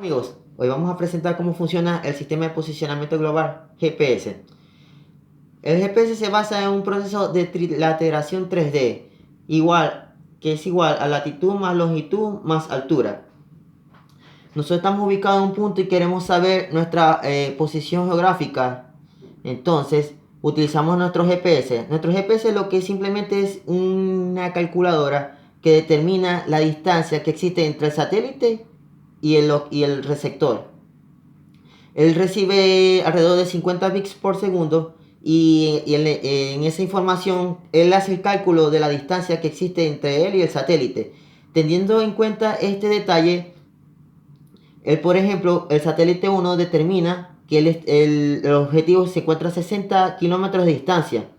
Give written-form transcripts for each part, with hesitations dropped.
Amigos, hoy vamos a presentar cómo funciona el sistema de posicionamiento global GPS. El GPS se basa en un proceso de trilateración 3D, que es igual a latitud más longitud más altura. Nosotros estamos ubicados en un punto y queremos saber nuestra posición geográfica. Entonces, utilizamos nuestro GPS. Nuestro GPS lo que simplemente es una calculadora que determina la distancia que existe entre el satélite y el receptor. Él recibe alrededor de 50 bits por segundo y en esa información él hace el cálculo de la distancia que existe entre él y el satélite. Teniendo en cuenta este detalle, él, por ejemplo, el satélite 1 determina que el objetivo se encuentra a 60 kilómetros de distancia.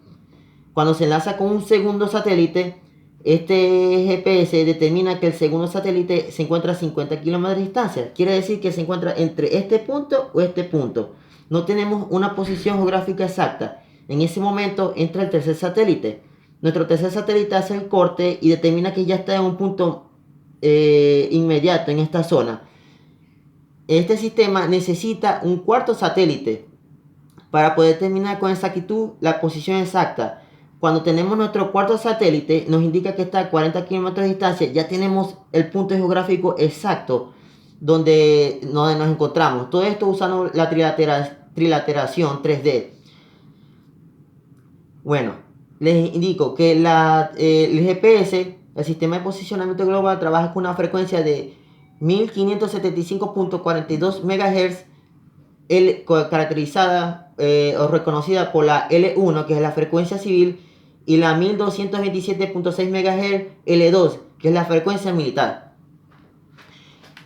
Cuando se enlaza con un segundo satélite, este GPS determina que el segundo satélite se encuentra a 50 kilómetros de distancia. Quiere decir que se encuentra entre este punto o este punto. No tenemos una posición geográfica exacta. En ese momento entra el tercer satélite. Nuestro tercer satélite hace el corte y determina que ya está en un punto inmediato en esta zona. Este sistema necesita un cuarto satélite para poder determinar con exactitud la posición exacta. Cuando tenemos nuestro cuarto satélite, nos indica que está a 40 kilómetros de distancia, ya tenemos el punto geográfico exacto donde nos encontramos. Todo esto usando la trilateración 3D. Bueno, les indico que el GPS, el sistema de posicionamiento global, trabaja con una frecuencia de 1575.42 MHz, caracterizada o reconocida por la L1, que es la frecuencia civil, y la 1227.6 MHz L2, que es la frecuencia militar.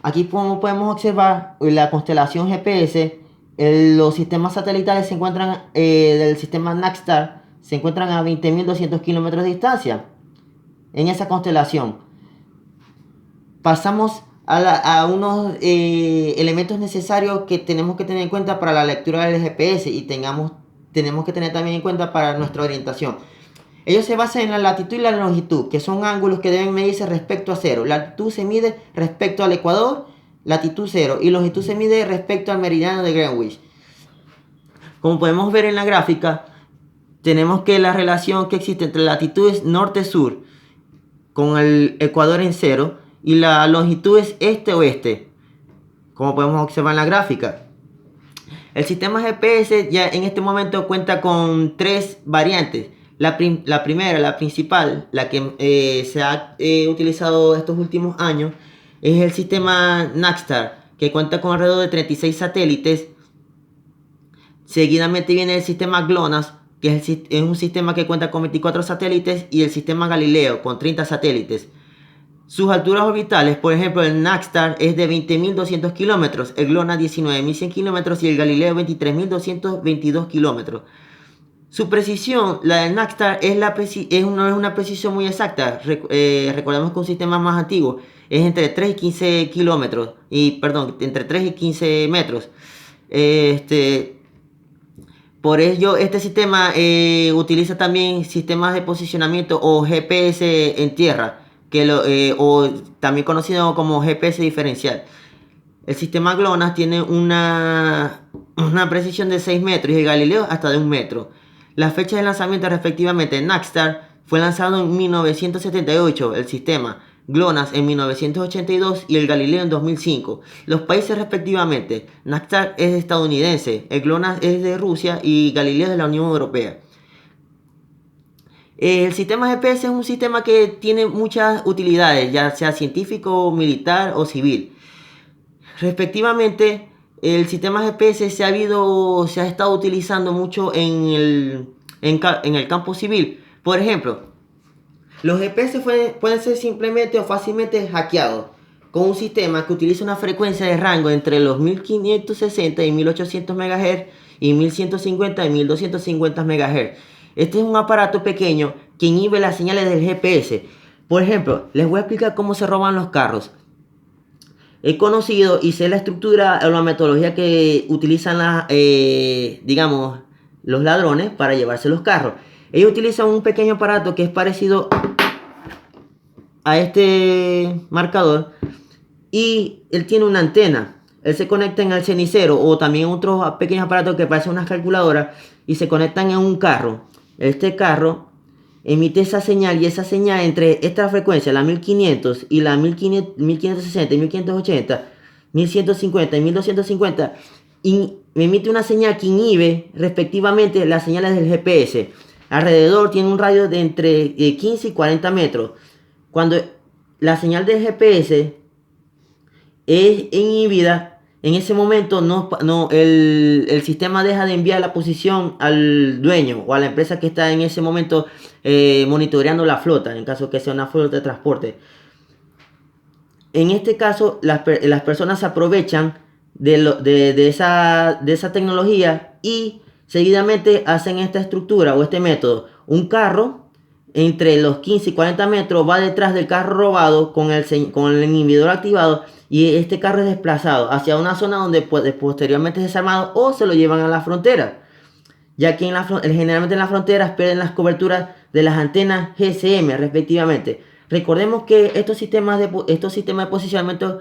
Aquí como podemos observar la constelación GPS, los sistemas satelitales se encuentran del sistema Naxtar se encuentran a 20.200 kilómetros de distancia en esa constelación. Pasamos a unos elementos necesarios que tenemos que tener en cuenta para la lectura del GPS y tenemos que tener también en cuenta para nuestra orientación. Ellos se basan en la latitud y la longitud, que son ángulos que deben medirse respecto a cero. Latitud se mide respecto al ecuador, latitud 0, y longitud se mide respecto al meridiano de Greenwich. Como podemos ver en la gráfica, tenemos que la relación que existe entre latitudes norte-sur con el ecuador en 0 y la longitud es este-oeste, como podemos observar en la gráfica. El sistema GPS ya en este momento cuenta con tres variantes. La primera, la principal, la que se ha utilizado estos últimos años, es el sistema Naxtar, que cuenta con alrededor de 36 satélites. Seguidamente viene el sistema GLONASS, que es un sistema que cuenta con 24 satélites, y el sistema Galileo, con 30 satélites. Sus alturas orbitales, por ejemplo, el Naxtar es de 20.200 kilómetros, el GLONASS 19.100 kilómetros y el Galileo 23.222 kilómetros. Su precisión, la del Naxtar, no es una precisión muy exacta. Recordemos que un sistema más antiguo es entre 3 y 15 kilómetros, entre 3 y 15 metros. Por ello, este sistema utiliza también sistemas de posicionamiento o GPS en tierra, o también conocido como GPS diferencial. El sistema GLONASS tiene una precisión de 6 metros y el Galileo hasta de 1 metro. Las fechas de lanzamiento respectivamente, Naxtar fue lanzado en 1978, el sistema GLONASS en 1982 y el Galileo en 2005. Los países respectivamente, Naxtar es estadounidense, el GLONASS es de Rusia y Galileo es de la Unión Europea. El sistema GPS es un sistema que tiene muchas utilidades, ya sea científico, militar o civil. Respectivamente, el sistema GPS se ha estado utilizando mucho en el campo civil. Por ejemplo, los GPS pueden ser simplemente o fácilmente hackeados con un sistema que utiliza una frecuencia de rango entre los 1560 y 1800 MHz y 1150 y 1250 MHz. Este es un aparato pequeño que inhibe las señales del GPS. Por ejemplo, les voy a explicar cómo se roban los carros. He conocido y sé la estructura o la metodología que utilizan los ladrones para llevarse los carros. Ellos utilizan un pequeño aparato que es parecido a este marcador y él tiene una antena. él se conecta en el cenicero o también en otros pequeños aparatos que parecen unas calculadoras y se conectan en un carro. Este carro emite esa señal y esa señal entre esta frecuencia, la 1500 y la 1560 y 1580, 1150 y 1250, emite una señal que inhibe respectivamente las señales del GPS. Alrededor tiene un radio de entre 15 y 40 metros. Cuando la señal del GPS es inhibida, en ese momento el sistema deja de enviar la posición al dueño o a la empresa que está en ese momento monitoreando la flota, en caso que sea una flota de transporte. En este caso, las personas se aprovechan de esa tecnología y seguidamente hacen esta estructura o este método. Un carro entre los 15 y 40 metros va detrás del carro robado con el inhibidor activado, y este carro es desplazado hacia una zona donde posteriormente es desarmado o se lo llevan a la frontera, ya que generalmente en las fronteras pierden las coberturas de las antenas GSM respectivamente. Recordemos que estos sistemas de posicionamiento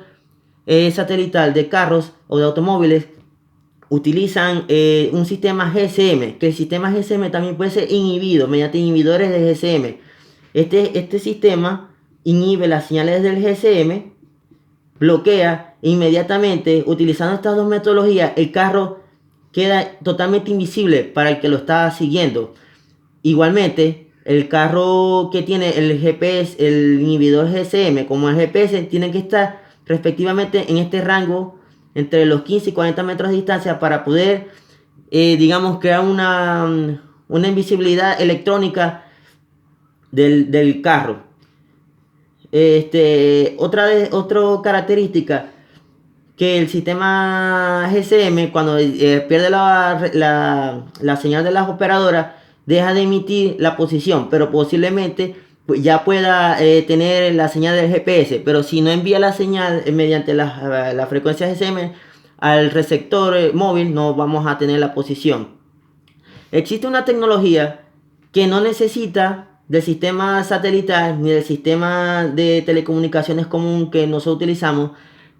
satelital de carros o de automóviles utilizan un sistema GSM, que el sistema GSM también puede ser inhibido mediante inhibidores de GSM. Este sistema inhibe las señales del GSM, bloquea inmediatamente. Utilizando estas dos metodologías, el carro queda totalmente invisible para el que lo está siguiendo. Igualmente, el carro que tiene el GPS, el inhibidor GSM como el GPS, tienen que estar respectivamente en este rango entre los 15 y 40 metros de distancia para poder, digamos, crear una invisibilidad electrónica del carro. Otra característica, que el sistema GSM, cuando pierde la señal de las operadoras, deja de emitir la posición, pero posiblemente pues, ya pueda tener la señal del GPS, pero si no envía la señal mediante la frecuencia GSM al receptor móvil, no vamos a tener la posición. Existe una tecnología que no necesita del sistema satelital ni del sistema de telecomunicaciones común que nosotros utilizamos,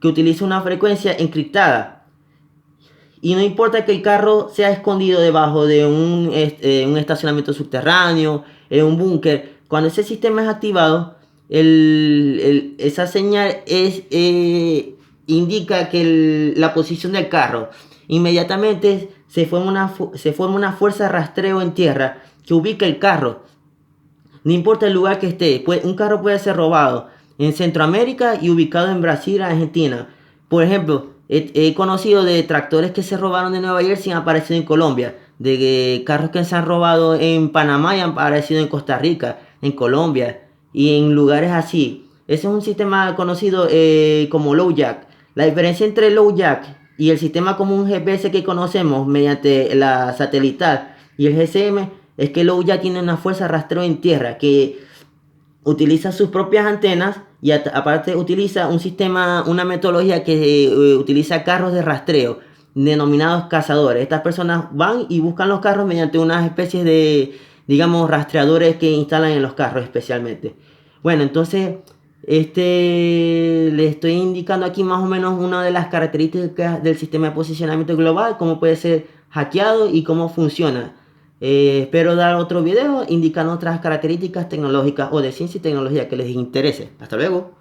que utiliza una frecuencia encriptada. Y no importa que el carro sea escondido debajo de un estacionamiento subterráneo, en un búnker, cuando ese sistema es activado, esa señal indica que la posición del carro. Inmediatamente se forma una fuerza de rastreo en tierra que ubica el carro. No importa el lugar que esté, un carro puede ser robado en Centroamérica y ubicado en Brasil, Argentina. Por ejemplo, he conocido de tractores que se robaron de Nueva Jersey y han aparecido en Colombia. De carros que se han robado en Panamá y han aparecido en Costa Rica, en Colombia y en lugares así. Ese es un sistema conocido como low jack. La diferencia entre el low jack y el sistema común GPS que conocemos mediante la satelital y el GSM es que el low jack tiene una fuerza de rastreo en tierra que utiliza sus propias antenas y aparte utiliza una metodología que utiliza carros de rastreo denominados cazadores. Estas personas van y buscan los carros mediante unas especies de, digamos, rastreadores que instalan en los carros especialmente. Bueno, entonces le estoy indicando aquí más o menos una de las características del sistema de posicionamiento global, cómo puede ser hackeado y cómo funciona. Espero dar otro video indicando otras características tecnológicas o de ciencia y tecnología que les interese. Hasta luego.